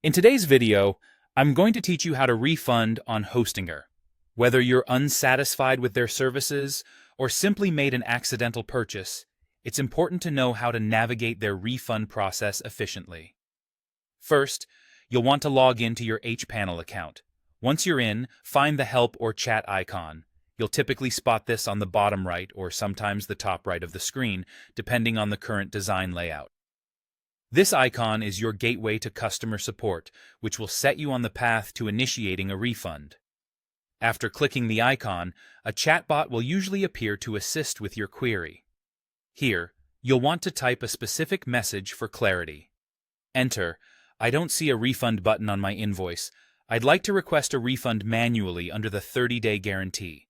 In today's video, I'm going to teach you how to refund on Hostinger. Whether you're unsatisfied with their services or simply made an accidental purchase, it's important to know how to navigate their refund process efficiently. First, you'll want to log into your hPanel account. Once you're in, find the Help or Chat icon. You'll typically spot this on the bottom right or sometimes the top right of the screen, depending on the current design layout. This icon is your gateway to customer support, which will set you on the path to initiating a refund. After clicking the icon, a chatbot will usually appear to assist with your query. Here, you'll want to type a specific message for clarity. Enter, "I don't see a refund button on my invoice. I'd like to request a refund manually under the 30-day guarantee."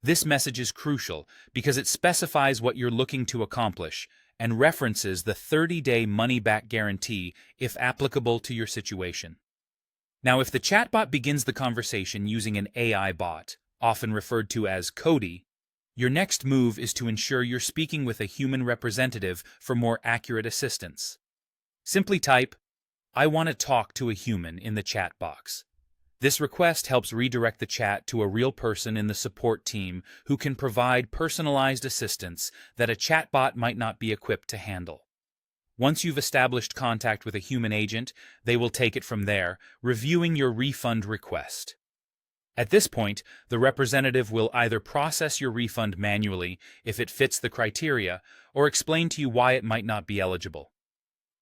This message is crucial because it specifies what you're looking to accomplish and references the 30-day money-back guarantee if applicable to your situation. Now, if the chatbot begins the conversation using an AI bot, often referred to as Cody, your next move is to ensure you're speaking with a human representative for more accurate assistance. Simply type, "I want to talk to a human" in the chat box. This request helps redirect the chat to a real person in the support team who can provide personalized assistance that a chatbot might not be equipped to handle. Once you've established contact with a human agent, they will take it from there, reviewing your refund request. At this point, the representative will either process your refund manually if it fits the criteria, or explain to you why it might not be eligible.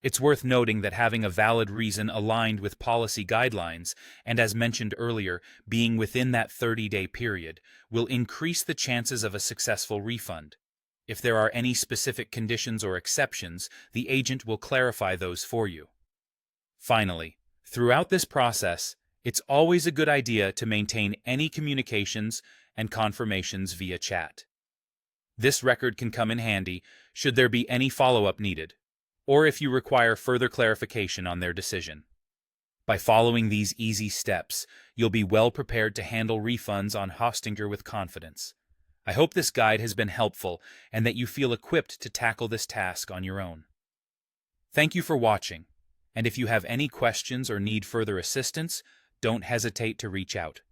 It's worth noting that having a valid reason aligned with policy guidelines, and as mentioned earlier, being within that 30-day period, will increase the chances of a successful refund. If there are any specific conditions or exceptions, the agent will clarify those for you. Finally, throughout this process, it's always a good idea to maintain any communications and confirmations via chat. This record can come in handy should there be any follow-up needed, or if you require further clarification on their decision. By following these easy steps, you'll be well prepared to handle refunds on Hostinger with confidence. I hope this guide has been helpful and that you feel equipped to tackle this task on your own. Thank you for watching, and if you have any questions or need further assistance, don't hesitate to reach out.